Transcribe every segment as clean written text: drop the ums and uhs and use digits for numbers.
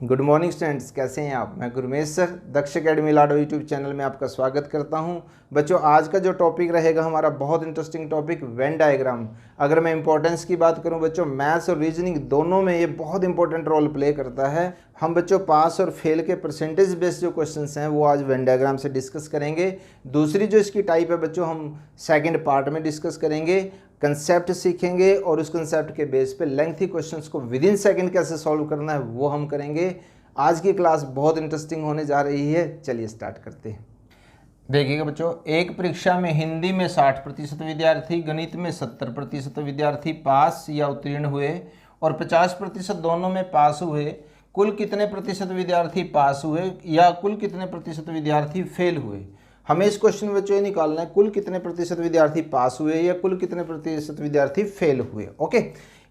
Good morning students, कैसे हैं आप। मैं गुरमेश सर दक्ष अकेडमी लाडो यूट्यूब चैनल में आपका स्वागत करता हूं। बच्चों, आज का जो टॉपिक रहेगा हमारा बहुत इंटरेस्टिंग टॉपिक वेन डायग्राम। अगर मैं इंपॉर्टेंस की बात करूं बच्चों, मैथ्स और रीजनिंग दोनों में ये बहुत इंपॉर्टेंट रोल प्ले करता है। हम बच्चों पास और फेल के परसेंटेज बेस्ड जो क्वेश्चंस हैं वो आज वेन डायग्राम से डिस्कस करेंगे। दूसरी जो इसकी टाइप है बच्चों, हम सेकेंड पार्ट में डिस्कस करेंगे। कंसेप्ट सीखेंगे और उस कंसेप्ट के बेस पे लेंथी क्वेश्चंस को विद इन सेकंड कैसे सॉल्व करना है वो हम करेंगे। आज की क्लास बहुत इंटरेस्टिंग होने जा रही है। चलिए स्टार्ट करते हैं। देखिएगा बच्चों, एक परीक्षा में हिंदी में 60% विद्यार्थी, गणित में 70% विद्यार्थी पास या उत्तीर्ण हुए और 50% दोनों में पास हुए। कुल कितने प्रतिशत विद्यार्थी पास हुए या कुल कितने प्रतिशत विद्यार्थी फेल हुए। हमें इस क्वेश्चन में बच्चों ये निकालना है कुल कितने प्रतिशत विद्यार्थी पास हुए या कुल कितने प्रतिशत विद्यार्थी फेल हुए। ओके,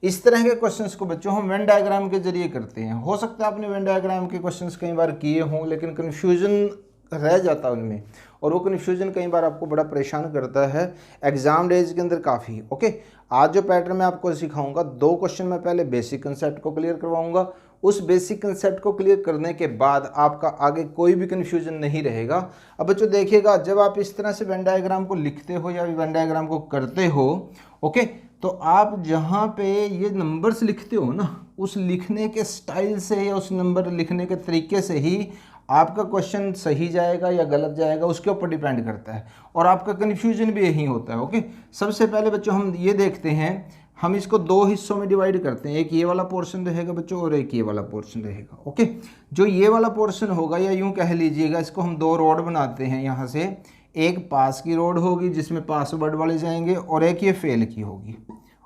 इस तरह के क्वेश्चंस को बच्चों हम वेन डायग्राम के जरिए करते हैं। हो सकता है आपने वेन डायग्राम के क्वेश्चंस कई बार किए हों, लेकिन कन्फ्यूजन रह जाता है उनमें, और वो कन्फ्यूजन कई बार आपको बड़ा परेशान करता है एग्जाम डेज के अंदर काफ़ी। ओके, आज जो पैटर्न मैं आपको सिखाऊंगा, 2 क्वेश्चन मैं पहले बेसिक कंसेप्ट को क्लियर करवाऊंगा। उस बेसिक कंसेप्ट को क्लियर करने के बाद आपका आगे कोई भी कन्फ्यूजन नहीं रहेगा। अब बच्चों देखिएगा, जब आप इस तरह से वेन डायग्राम को लिखते हो या वेन डायग्राम को करते हो, ओके, तो आप जहाँ पे ये नंबर्स लिखते हो ना, उस लिखने के स्टाइल से या उस नंबर लिखने के तरीके से ही आपका क्वेश्चन सही जाएगा या गलत जाएगा, उसके ऊपर डिपेंड करता है। और आपका कन्फ्यूजन भी यही होता है। ओके, सबसे पहले बच्चों हम ये देखते हैं, हम इसको 2 हिस्सों में डिवाइड करते हैं। एक ये वाला पोर्शन रहेगा बच्चों और एक ये वाला पोर्शन रहेगा। ओके, जो ये वाला पोर्शन होगा, या यूं कह लीजिएगा, इसको हम 2 रोड बनाते हैं। यहाँ से एक पास की रोड होगी जिसमें पासवर्ड वाले जाएंगे, और एक ये फेल की होगी।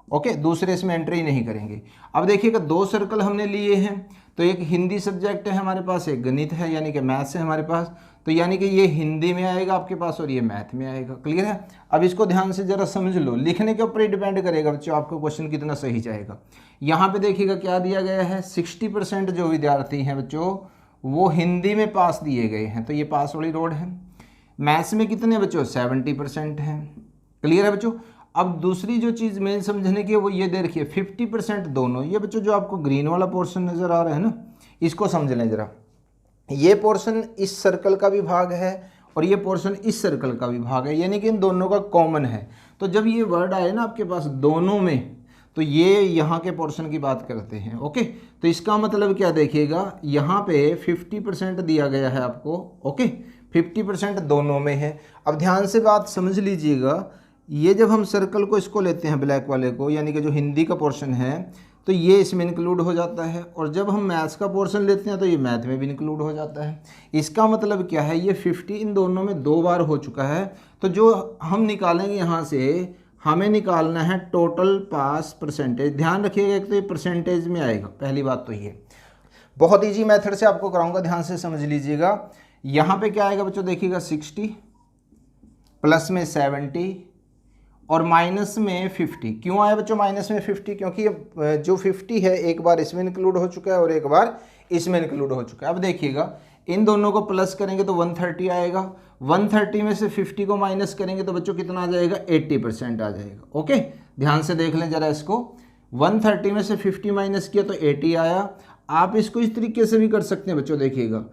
ओके, दूसरे इसमें एंट्री नहीं करेंगे। अब देखिएगा, 2 सर्कल हमने लिए हैं, तो एक हिंदी सब्जेक्ट है हमारे पास, एक गणित है यानी कि मैथ्स है हमारे पास। तो यानी कि ये हिंदी में आएगा आपके पास और ये मैथ में आएगा। क्लियर है। अब इसको ध्यान से जरा समझ लो, लिखने के ऊपर ही डिपेंड करेगा बच्चों आपका क्वेश्चन कितना सही जाएगा। यहाँ पे देखिएगा क्या दिया गया है, 60% जो विद्यार्थी हैं बच्चों वो हिंदी में पास दिए गए हैं, तो ये पास वाली रोड है। मैथ्स में कितने बच्चों, 70% हैं। क्लियर है बच्चों। अब दूसरी जो चीज़ मेन समझने की है वो ये देखिए, 50% दोनों। ये बच्चों जो आपको ग्रीन वाला पोर्शन नज़र आ रहा है ना, इसको समझ लें ज़रा। ये पोर्शन इस सर्कल का भी भाग है और ये पोर्शन इस सर्कल का भी भाग है, यानी कि इन दोनों का कॉमन है। तो जब ये वर्ड आए ना आपके पास दोनों में, तो ये यहाँ के पोर्शन की बात करते हैं। ओके, तो इसका मतलब क्या देखिएगा, यहाँ पे 50% दिया गया है आपको। ओके, 50% दोनों में है। अब ध्यान से बात समझ लीजिएगा, ये जब हम सर्कल को इसको लेते हैं ब्लैक वाले को, यानी कि जो हिंदी का पोर्शन है, तो ये इसमें इंक्लूड हो जाता है। और जब हम मैथ्स का पोर्शन लेते हैं तो ये मैथ में भी इंक्लूड हो जाता है। इसका मतलब क्या है, ये 50 इन दोनों में 2 बार हो चुका है। तो जो हम निकालेंगे यहाँ से, हमें निकालना है टोटल पास परसेंटेज। ध्यान रखिएगा, एक तो ये परसेंटेज में आएगा, पहली बात तो ये। बहुत ईजी मेथड से आपको कराऊंगा, ध्यान से समझ लीजिएगा। यहाँ पे क्या आएगा बच्चों, देखिएगा 60 प्लस में 70 और माइनस में 50। क्यों आया बच्चों माइनस में 50, क्योंकि ये जो 50 है एक बार इसमें इंक्लूड हो चुका है और एक बार इसमें इंक्लूड हो चुका है। अब देखिएगा, इन दोनों को प्लस करेंगे तो 130 आएगा। 130 में से 50 को माइनस करेंगे तो बच्चों कितना आ जाएगा, 80% आ जाएगा। ओके, ध्यान से देख लें जरा इसको। 130 में से 50 माइनस किया तो 80 आया। आप इसको इस तरीके से भी कर सकते हैं बच्चों, देखिएगा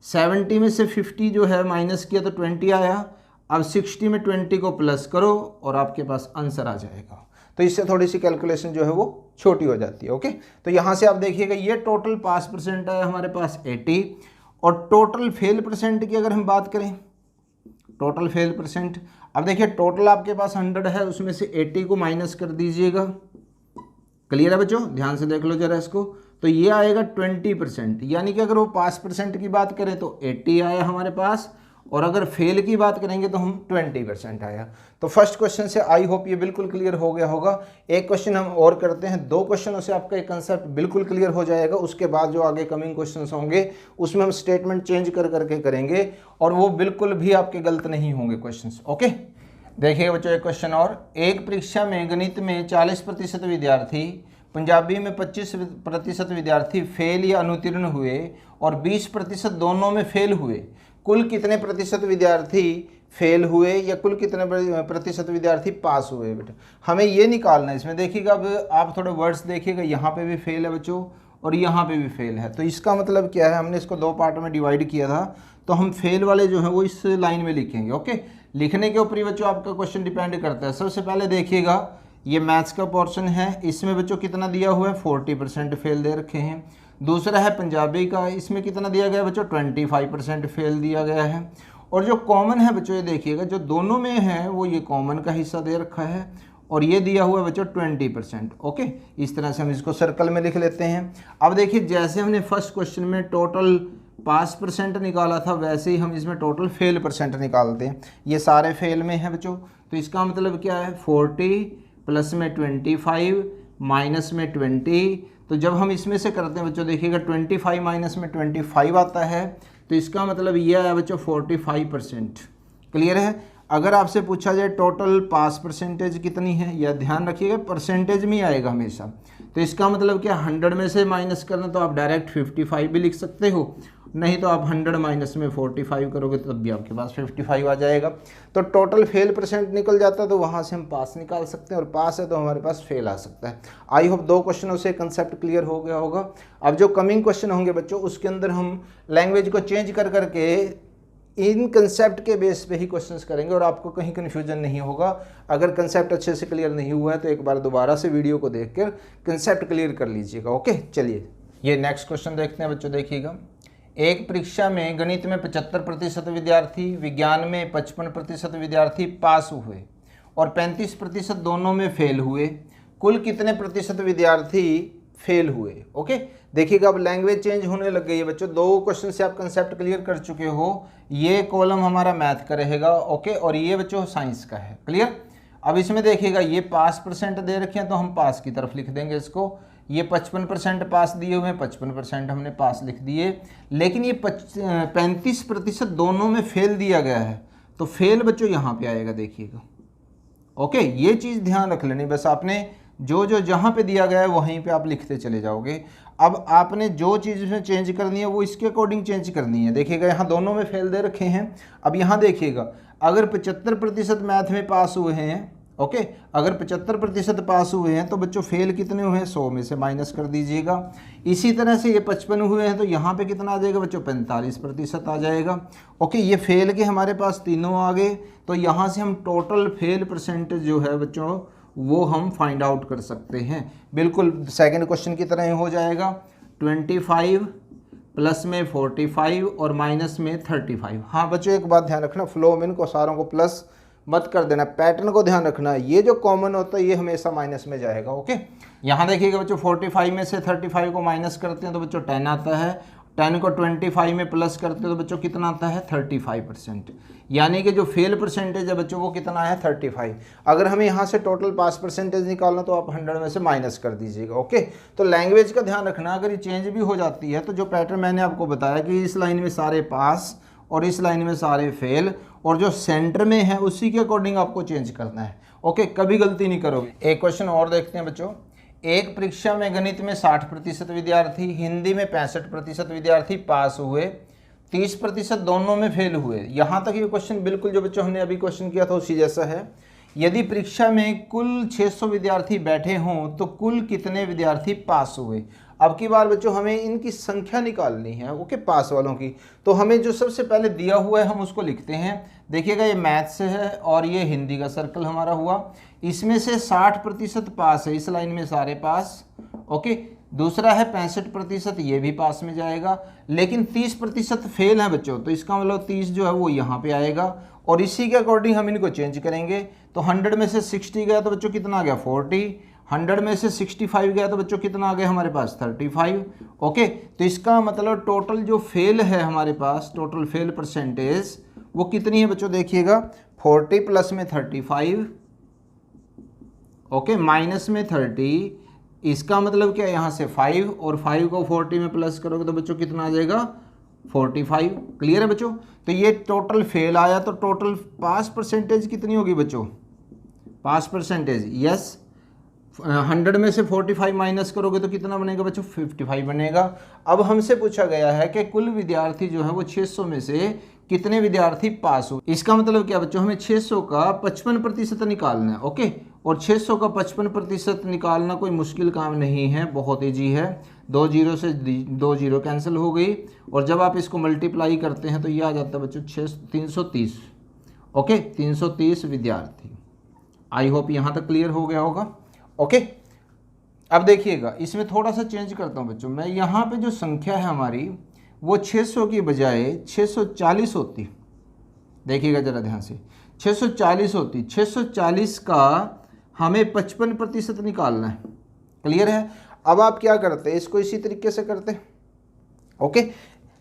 70 में से 50 जो है माइनस किया तो 20 आया। अब 60 में 20 को प्लस करो और आपके पास आंसर आ जाएगा। तो इससे थोड़ी सी कैलकुलेशन जो है वो छोटी हो जाती है। ओके, तो यहाँ से आप देखिएगा, ये टोटल पास परसेंट है हमारे पास 80, और टोटल फेल परसेंट की अगर हम बात करें, टोटल फेल परसेंट, अब देखिए टोटल आपके पास 100 है, उसमें से 80 को माइनस कर दीजिएगा। क्लियर है बच्चों, ध्यान से देख लो जरा इसको। तो ये आएगा 20%, यानी कि अगर वो पास परसेंट की बात करें तो 80 आया हमारे पास, और अगर फेल की बात करेंगे तो हम 20% आया। तो फर्स्ट क्वेश्चन से आई होप ये बिल्कुल क्लियर हो गया होगा। एक क्वेश्चन हम और करते हैं, 2 क्वेश्चनों से आपका एक कंसेप्ट बिल्कुल क्लियर हो जाएगा। उसके बाद जो आगे कमिंग क्वेश्चंस होंगे उसमें हम स्टेटमेंट चेंज कर करके करेंगे, और वो बिल्कुल भी आपके गलत नहीं होंगे क्वेश्चंस। ओके, देखिए बच्चों एक क्वेश्चन और। एक परीक्षा में गणित में 40% विद्यार्थी, पंजाबी में 25% विद्यार्थी फेल या अनुत्तीर्ण हुए और 20% दोनों में फेल हुए। कुल कितने प्रतिशत विद्यार्थी फेल हुए या कुल कितने प्रतिशत विद्यार्थी पास हुए। बेटा हमें ये निकालना है। इसमें देखिएगा, अब आप थोड़े वर्ड्स देखिएगा, यहाँ पे भी फेल है बच्चों और यहाँ पे भी फेल है। तो इसका मतलब क्या है, हमने इसको दो पार्ट में डिवाइड किया था, तो हम फेल वाले जो है वो इस लाइन में लिखेंगे। ओके, लिखने के ऊपर ही बच्चों आपका क्वेश्चन डिपेंड करता है। सबसे पहले देखिएगा, ये मैथ्स का पोर्शन है, इसमें बच्चों कितना दिया हुआ है, 40% फेल दे रखे हैं। दूसरा है पंजाबी का, इसमें कितना दिया गया बच्चों, 25% फेल दिया गया है। और जो कॉमन है बच्चों, ये देखिएगा जो दोनों में है वो ये कॉमन का हिस्सा दे रखा है, और ये दिया हुआ है बच्चों 20%। ओके, इस तरह से हम इसको सर्कल में लिख लेते हैं। अब देखिए, जैसे हमने फर्स्ट क्वेश्चन में टोटल पास परसेंट निकाला था, वैसे ही हम इसमें टोटल फेल परसेंट निकालते हैं। ये सारे फेल में हैं बच्चों, तो इसका मतलब क्या है, 40 प्लस में 25 माइनस में 20। तो जब हम इसमें से करते हैं बच्चों, देखिएगा 25 माइनस में 25 आता है, तो इसका मतलब ये है बच्चों 45%। क्लियर है। अगर आपसे पूछा जाए टोटल पास परसेंटेज कितनी है, यह ध्यान रखिएगा परसेंटेज में ही आएगा हमेशा। तो इसका मतलब क्या, 100 में से माइनस करना, तो आप डायरेक्ट 55 भी लिख सकते हो, नहीं तो आप 100 माइनस में 45 करोगे तो तब भी आपके पास 55 आ जाएगा। तो टोटल फेल परसेंट निकल जाता है, तो वहाँ से हम पास निकाल सकते हैं, और पास है तो हमारे पास फेल आ सकता है। आई होप दो क्वेश्चनों से कंसेप्ट क्लियर हो गया होगा। अब जो कमिंग क्वेश्चन होंगे बच्चों, उसके अंदर हम लैंग्वेज को चेंज कर करके इन कंसेप्ट के बेस पे ही क्वेश्चंस करेंगे, और आपको कहीं कन्फ्यूजन नहीं होगा। अगर कंसेप्ट अच्छे से क्लियर नहीं हुआ है तो एक बार दोबारा से वीडियो को देखकर कंसेप्ट क्लियर कर लीजिएगा। ओके, चलिए ये नेक्स्ट क्वेश्चन देखते हैं बच्चों। देखिएगा, एक परीक्षा में गणित में 75% विद्यार्थी, विज्ञान में 55% विद्यार्थी पास हुए और 35% दोनों में फेल हुए। कुल कितने प्रतिशत विद्यार्थी फेल हुए? ओके, देखिएगा अब लैंग्वेज चेंज होने लग गई है बच्चों। दो क्वेश्चन से आप कंसेप्ट क्लियर कर चुके हो। ये कॉलम हमारा मैथ का रहेगा, ओके, और ये बच्चों साइंस का है। क्लियर। अब इसमें देखिएगा ये पास परसेंट दे रखे हैं, तो हम पास की तरफ लिख देंगे इसको। ये 55% पास दिए हुए हैं, 55% हमने पास लिख दिए। लेकिन ये 35% दोनों में फेल दिया गया है, तो फेल बच्चों यहाँ पे आएगा, देखिएगा। ओके, ये चीज़ ध्यान रख लेनी, बस आपने जो जहाँ पे दिया गया है वहीं पे आप लिखते चले जाओगे। अब आपने जो चीज़ इसमें चेंज करनी है वो इसके अकॉर्डिंग चेंज करनी है। देखिएगा यहाँ दोनों में फेल दे रखे हैं। अब यहाँ देखिएगा, अगर 75% मैथ में पास हुए हैं, ओके, अगर 75% पास हुए हैं तो बच्चों फेल कितने हुए हैं, 100 में से माइनस कर दीजिएगा। इसी तरह से ये 55 हुए हैं, तो यहाँ पे कितना आ जाएगा बच्चों, 45% आ जाएगा। ओके, ये फेल के हमारे पास तीनों आ गए, तो यहाँ से हम टोटल फेल परसेंटेज जो है बच्चों वो हम फाइंड आउट कर सकते हैं। बिल्कुल सेकंड क्वेश्चन की तरह ही हो जाएगा। 25 प्लस में 45 और माइनस में 35। हाँ बच्चों, एक बात ध्यान रखना, फ्लो में इनको सारों को प्लस मत कर देना, पैटर्न को ध्यान रखना। ये जो कॉमन होता है ये हमेशा माइनस में जाएगा। ओके, यहाँ देखिएगा बच्चों 45 में से 35 को माइनस करते हैं तो बच्चों 10 आता है। 10 को 25 में प्लस करते हैं तो बच्चों कितना आता है, 35%। यानी कि जो फेल परसेंटेज है बच्चों वो कितना है, 35। अगर हमें यहाँ से टोटल पास परसेंटेज निकालना तो आप 100 में से माइनस कर दीजिएगा। ओके, तो लैंग्वेज का ध्यान रखना, अगर ये चेंज भी हो जाती है तो जो पैटर्न मैंने आपको बताया कि इस लाइन में सारे पास और इस लाइन में सारे फेल, और जो सेंटर में है उसी के अकॉर्डिंग आपको चेंज करना है। ओके, कभी गलती नहीं करोगे। एक क्वेश्चन और देखते हैं बच्चों। एक परीक्षा में गणित में 60% विद्यार्थी, हिंदी में 65% विद्यार्थी पास हुए, 30% दोनों में फेल हुए। यहाँ तक ये क्वेश्चन बिल्कुल जो बच्चों हमने अभी क्वेश्चन किया था उसी जैसा है। यदि परीक्षा में कुल 600 विद्यार्थी बैठे हों तो कुल कितने विद्यार्थी पास हुए? अब की बार बच्चों हमें इनकी संख्या निकालनी है, ओके, पास वालों की। तो हमें जो सबसे पहले दिया हुआ है हम उसको लिखते हैं। देखिएगा ये मैथ से है और ये हिंदी का सर्कल हमारा हुआ। इसमें से 60% पास है, इस लाइन में सारे पास, ओके। दूसरा है 65%, ये भी पास में जाएगा। लेकिन 30% फेल है बच्चों, तो इसका मतलब 30 जो है वो यहाँ पे आएगा, और इसी के अकॉर्डिंग हम इनको चेंज करेंगे। तो 100 में से 60 गया तो बच्चों कितना आ गया, 40। 100 में से 65 गया तो बच्चों कितना आ गया हमारे पास, 35। ओके, तो इसका मतलब टोटल जो फेल है हमारे पास, टोटल फेल परसेंटेज वो कितनी है बच्चों, देखिएगा 40 प्लस में 35, ओके, माइनस में 30। इसका मतलब क्या है, यहाँ से 5 और 5 को 40 में प्लस करोगे तो बच्चों कितना आ जाएगा, 45। क्लियर है बच्चों। तो ये टोटल फेल आया, तो टोटल पास परसेंटेज कितनी होगी बच्चों, पास परसेंटेज, यस, 100 में से 45 माइनस करोगे तो कितना बनेगा बच्चों, 55 बनेगा। अब हमसे पूछा गया है कि कुल विद्यार्थी जो है वो 600 में से कितने विद्यार्थी पास हो। इसका मतलब क्या बच्चों, हमें 600 का 55% निकालना है, ओके। और 600 का 55% निकालना कोई मुश्किल काम नहीं है, बहुत ईजी है। 2 जीरो से 2 जीरो कैंसिल हो गई, और जब आप इसको मल्टीप्लाई करते हैं तो ये आ जाता है बच्चों 330। ओके, 330 विद्यार्थी। आई होप यहाँ तक क्लियर हो गया होगा। ओके, अब देखिएगा इसमें थोड़ा सा चेंज करता हूँ बच्चों, मैं यहाँ पे जो संख्या है हमारी वो 600 की बजाय 640 होती। देखिएगा ज़रा ध्यान से, 640 होती। 640 का हमें 55% निकालना है। क्लियर है? अब आप क्या करते हैं, इसको इसी तरीके से करते हैं। ओके,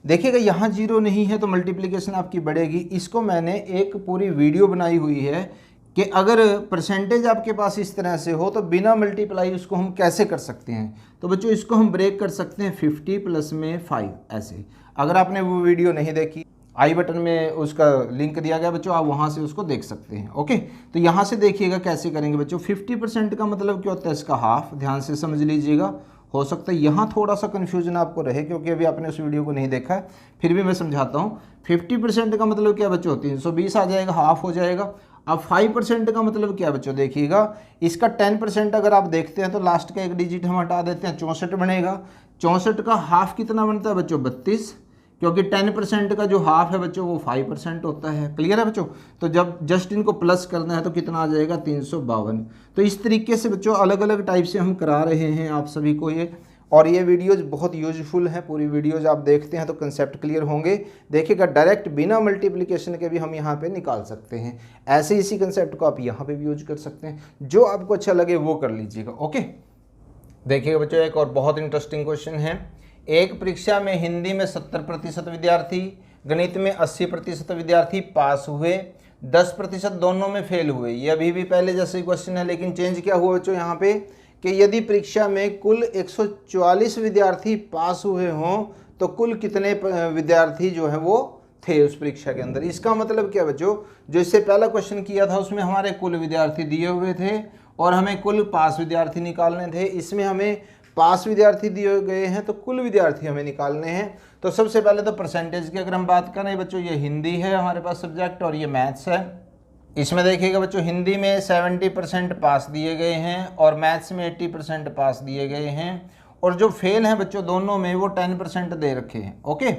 देखिएगा यहाँ जीरो नहीं है तो मल्टीप्लिकेशन आपकी बढ़ेगी। इसको मैंने एक पूरी वीडियो बनाई हुई है कि अगर परसेंटेज आपके पास इस तरह से हो तो बिना मल्टीप्लाई उसको हम कैसे कर सकते हैं। तो बच्चों इसको हम ब्रेक कर सकते हैं 50 प्लस में 5 ऐसे। अगर आपने वो वीडियो नहीं देखी, आई बटन में उसका लिंक दिया गया बच्चों, आप वहाँ से उसको देख सकते हैं। ओके, तो यहाँ से देखिएगा कैसे करेंगे बच्चों। 50% का मतलब क्या होता है, इसका हाफ। ध्यान से समझ लीजिएगा, हो सकता है यहाँ थोड़ा सा कन्फ्यूजन आपको रहे क्योंकि अभी आपने उस वीडियो को नहीं देखा है, फिर भी मैं समझाता हूँ। 50% का मतलब क्या बच्चों, 320 आ जाएगा, हाफ हो जाएगा। अब 5% का मतलब क्या बच्चों, देखिएगा इसका 10% अगर आप देखते हैं तो लास्ट का एक डिजिट हम हटा देते हैं, 64 बनेगा। 64 का हाफ कितना बनता है बच्चों, 32, क्योंकि 10% का जो हाफ है बच्चों वो 5% होता है। क्लियर है बच्चों? तो जब जस्ट इनको प्लस करना है तो कितना आ जाएगा, 352। तो इस तरीके से बच्चों अलग अलग टाइप से हम करा रहे हैं आप सभी को ये, और ये वीडियोज़ बहुत यूजफुल है। पूरी वीडियोज़ आप देखते हैं तो कंसेप्ट क्लियर होंगे। देखिएगा डायरेक्ट बिना मल्टीप्लिकेशन के भी हम यहाँ पे निकाल सकते हैं। ऐसे इसी कंसेप्ट को आप यहाँ पे भी यूज कर सकते हैं, जो आपको अच्छा लगे वो कर लीजिएगा। ओके, देखिएगा बच्चों एक और बहुत इंटरेस्टिंग क्वेश्चन है। एक परीक्षा में हिंदी में 70% विद्यार्थी, गणित में 80% विद्यार्थी पास हुए, 10% दोनों में फेल हुए। ये अभी भी पहले जैसे क्वेश्चन है, लेकिन चेंज क्या हुआ बच्चों यहाँ पे कि यदि परीक्षा में कुल 144 विद्यार्थी पास हुए हों तो कुल कितने विद्यार्थी जो है वो थे उस परीक्षा के अंदर। इसका मतलब क्या बच्चों, जो इससे पहला क्वेश्चन किया था उसमें हमारे कुल विद्यार्थी दिए हुए थे और हमें कुल पास विद्यार्थी निकालने थे। इसमें हमें पास विद्यार्थी दिए गए हैं तो कुल विद्यार्थी हमें निकालने हैं। तो सबसे पहले तो परसेंटेज की अगर हम बात करें बच्चों, ये हिंदी है हमारे पास सब्जेक्ट और ये मैथ्स है। इसमें देखिएगा बच्चों हिंदी में 70% पास दिए गए हैं और मैथ्स में 80% पास दिए गए हैं, और जो फेल हैं बच्चों दोनों में वो 10% दे रखे हैं। ओके,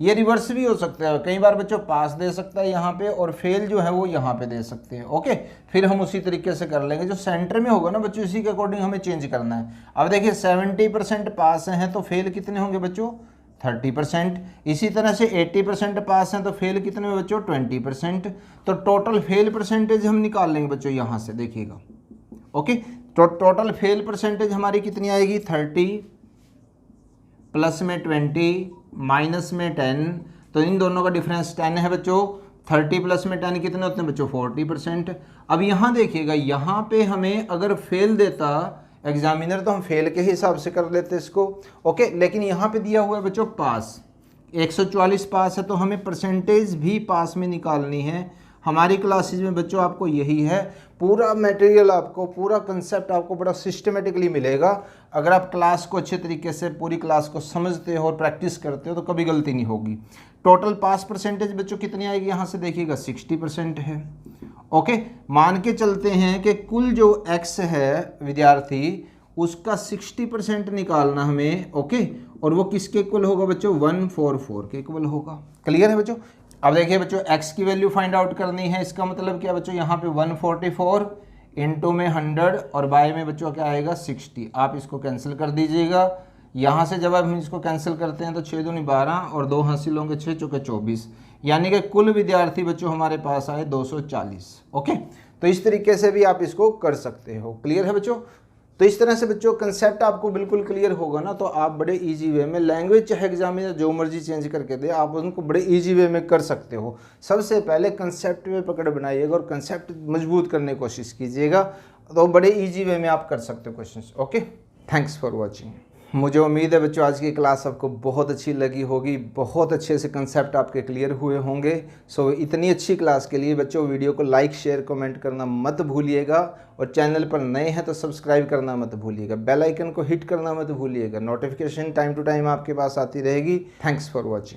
ये रिवर्स भी हो सकता है, कई बार बच्चों पास दे सकता है यहाँ पे और फेल जो है वो यहाँ पे दे सकते हैं। ओके, फिर हम उसी तरीके से कर लेंगे, जो सेंटर में होगा ना बच्चों इसी के अकॉर्डिंग हमें चेंज करना है। अब देखिए 70% पास हैं तो फेल कितने होंगे बच्चों, 30%। इसी तरह से 80% पास हैं तो फेल कितने में बच्चों, 20%। तो टोटल फेल परसेंटेज हम निकाल लेंगे बच्चों यहाँ से, देखिएगा। ओके, तो टोटल फेल परसेंटेज हमारी कितनी आएगी, 30 प्लस में 20 माइनस में 10, तो इन दोनों का डिफरेंस 10 है बच्चों। 30 प्लस में 10 कितने होते हैं बच्चों, 40%। अब यहाँ देखिएगा, यहाँ पे हमें अगर फेल देता एग्जामिनर तो हम फेल के हिसाब से कर लेते इसको। ओके, लेकिन यहाँ पे दिया हुआ है बच्चों पास, 144 पास है तो हमें परसेंटेज भी पास में निकालनी है। हमारी क्लासेज में बच्चों आपको यही है, पूरा मटेरियल आपको, पूरा कंसेप्ट आपको बड़ा सिस्टमेटिकली मिलेगा। अगर आप क्लास को अच्छे तरीके से पूरी क्लास को समझते हो और प्रैक्टिस करते हो तो कभी गलती नहीं होगी। टोटल पास परसेंटेज बच्चों कितनी आएगी, यहाँ से देखिएगा 60% है। ओके, मान के चलते हैं कि कुल जो x है विद्यार्थी उसका 60% निकालना हमें। ओके, और वो किसके इक्वल होगा बच्चों, 144 के इक्वल होगा। क्लियर है बच्चों? अब देखिए बच्चों x की वैल्यू फाइंड आउट करनी है। इसका मतलब क्या बच्चों, यहाँ पे 144 इंटू में 100 और बाय में बच्चों क्या आएगा, 60। आप इसको कैंसिल कर दीजिएगा। यहाँ से जब हम इसको कैंसिल करते हैं तो 6 दूनी 12 और 2 हासिल होंगे 6 चौके 24, यानी कि कुल विद्यार्थी बच्चों हमारे पास आए 240। ओके, तो इस तरीके से भी आप इसको कर सकते हो। क्लियर है बच्चों? तो इस तरह से बच्चों कंसेप्ट आपको बिल्कुल क्लियर होगा ना, तो आप बड़े इजी वे में, लैंग्वेज चाहे एग्जामिनर जो मर्जी चेंज करके दे, आप उनको बड़े इजी वे में कर सकते हो। सबसे पहले कंसेप्ट में पकड़ बनाइएगा और कंसेप्ट मजबूत करने की कोशिश कीजिएगा, तो बड़े इजी वे में आप कर सकते हो questions. Okay, thanks for watching. मुझे उम्मीद है बच्चों आज की क्लास आपको बहुत अच्छी लगी होगी, बहुत अच्छे से कंसेप्ट आपके क्लियर हुए होंगे। सो इतनी अच्छी क्लास के लिए बच्चों वीडियो को लाइक शेयर कमेंट करना मत भूलिएगा, और चैनल पर नए हैं तो सब्सक्राइब करना मत भूलिएगा, बेल आइकन को हिट करना मत भूलिएगा। नोटिफिकेशन टाइम टू टाइम आपके पास आती रहेगी। Thanks for watching.